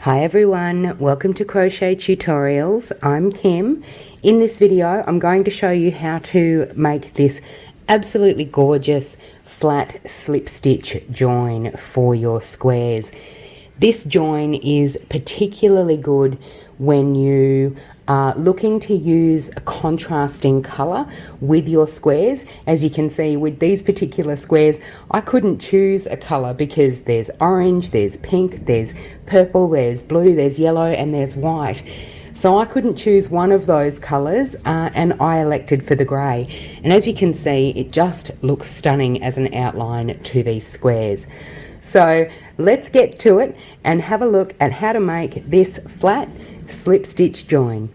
Hi everyone, welcome to Crochet Tutorials. I'm Kim. In this video I'm going to show you how to make this absolutely gorgeous flat slip stitch join for your squares. This join is particularly good when you are looking to use a contrasting colour with your squares. As you can see with these particular squares, I couldn't choose a colour because there's orange, there's pink, there's purple, there's blue, there's yellow and there's white. So I couldn't choose one of those colours and I elected for the grey. And as you can see, it just looks stunning as an outline to these squares. So let's get to it and have a look at how to make this flat slip stitch join.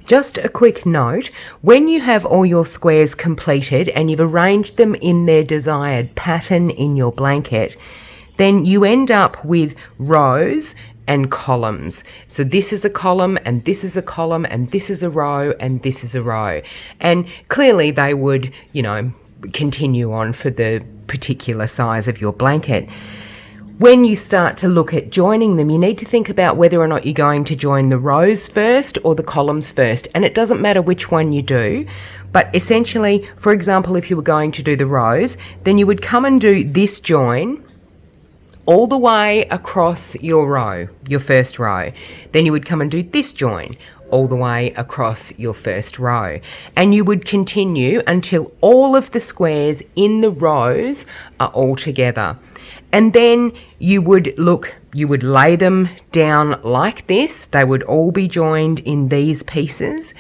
Just a quick note, when you have all your squares completed and you've arranged them in their desired pattern in your blanket, then you end up with rows and columns. So this is a column and this is a column and this is a row and this is a row. And clearly they would, continue on for the particular size of your blanket. When you start to look at joining them, you need to think about whether or not you're going to join the rows first or the columns first. And it doesn't matter which one you do, but essentially, for example, if you were going to do the rows, then you would come and do this join all the way across your row, your first row. Then you would come and do this join all the way across your first row. And you would continue until all of the squares in the rows are all together. And then you would lay them down like this. They would all be joined in these pieces.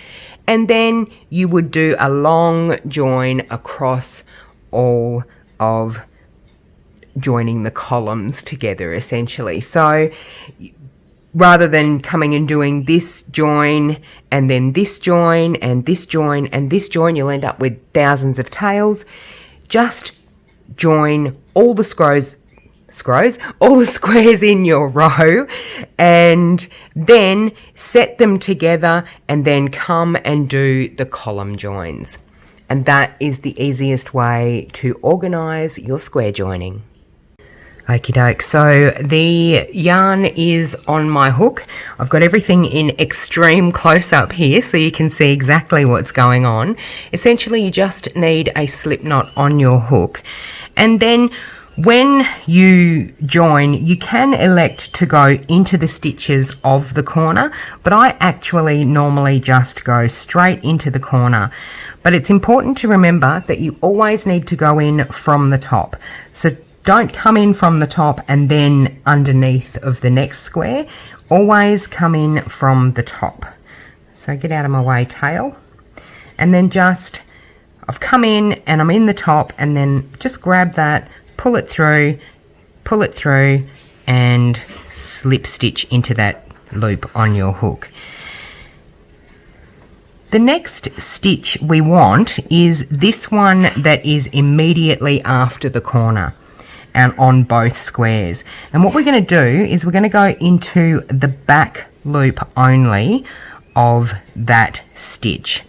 And then you would do a long join across all of joining the columns together, essentially. So rather than coming and doing this join and then this join and this join and this join, you'll end up with thousands of tails. Just join all the all the squares in your row and then set them together and then come and do the column joins. And that is the easiest way to organise your square joining. Okie doke, so the yarn is on my hook. I've got everything in extreme close up here so you can see exactly what's going on. Essentially you just need a slip knot on your hook, and then when you join, you can elect to go into the stitches of the corner, but I actually normally just go straight into the corner. But it's important to remember that you always need to go in from the top. So don't come in from the top and then underneath of the next square. Always come in from the top. So get out of my way, tail. And then I've come in and I'm in the top, and then just grab that, pull it through and slip stitch into that loop on your hook. The next stitch we want is this one that is immediately after the corner and on both squares. And what we're going to do is we're going to go into the back loop only of that stitch.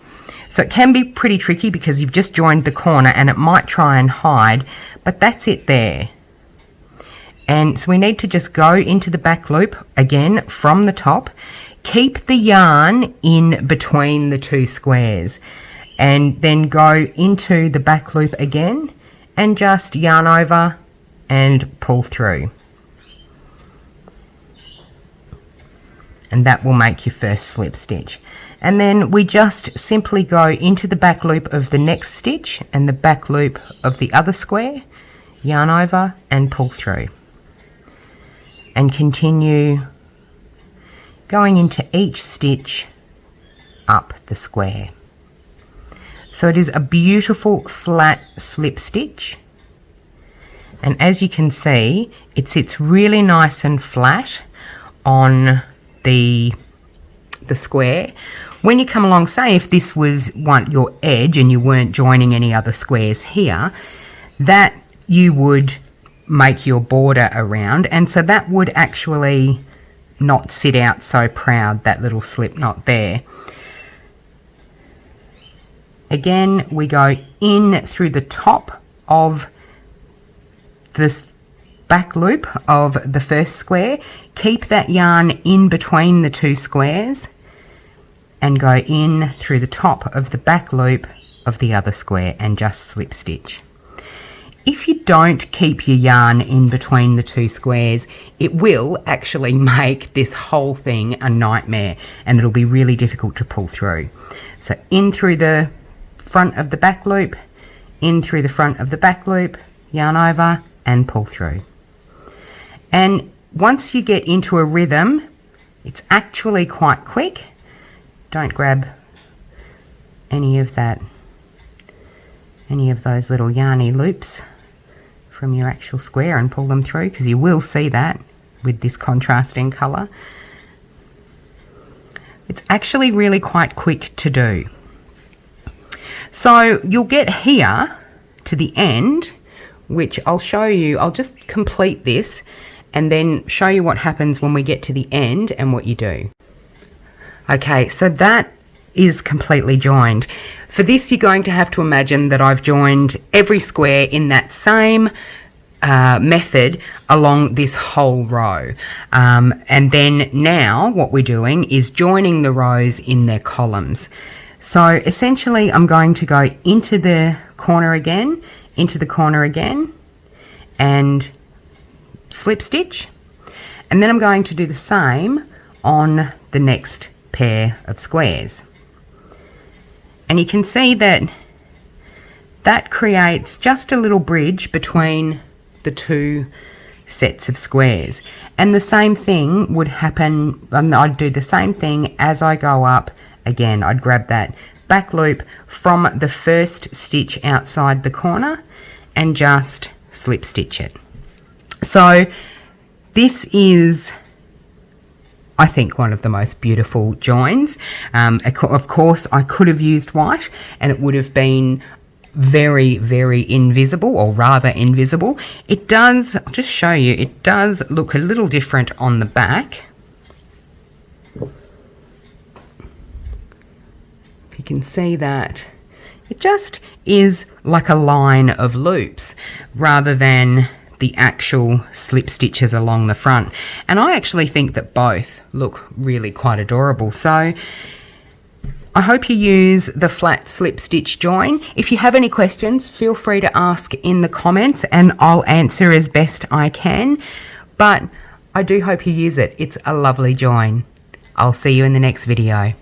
So it can be pretty tricky because you've just joined the corner and it might try and hide, but that's it there. And so we need to just go into the back loop again from the top, keep the yarn in between the two squares, and then go into the back loop again and just yarn over and pull through. And that will make your first slip stitch. And then we just simply go into the back loop of the next stitch and the back loop of the other square, yarn over and pull through. And continue going into each stitch up the square. So it is a beautiful flat slip stitch. And as you can see, it sits really nice and flat on the square. When you come along, say if this was your edge and you weren't joining any other squares here, that you would make your border around, and so that would actually not sit out so proud, that little slip knot there. Again, we go in through the top of this back loop of the first square. Keep that yarn in between the two squares and go in through the top of the back loop of the other square and just slip stitch. If you don't keep your yarn in between the two squares, it will actually make this whole thing a nightmare and it'll be really difficult to pull through. So in through the front of the back loop, in through the front of the back loop, yarn over and pull through. And once you get into a rhythm, it's actually quite quick. Don't grab any of those little yarny loops from your actual square and pull them through, because you will see that with this contrasting colour. It's actually really quite quick to do. So you'll get here to the end, which I'll show you. I'll just complete this and then show you what happens when we get to the end and what you do. Okay, so that is completely joined. For this, you're going to have to imagine that I've joined every square in that same method along this whole row. And then now what we're doing is joining the rows in their columns. So essentially I'm going to go into the corner again, and slip stitch. And then I'm going to do the same on the next pair of squares. And you can see that that creates just a little bridge between the two sets of squares. And the same thing would happen, I'd do the same thing as I go up again. I'd grab that back loop from the first stitch outside the corner and just slip stitch it. So this is, I think, one of the most beautiful joins. Of course, I could have used white and it would have been very, very invisible, or rather invisible. It does, I'll just show you, it does look a little different on the back. If you can see that, it just is like a line of loops rather than the actual slip stitches along the front. And I actually think that both look really quite adorable. So I hope you use the flat slip stitch join. If you have any questions, feel free to ask in the comments and I'll answer as best I can. But I do hope you use it. It's a lovely join. I'll see you in the next video.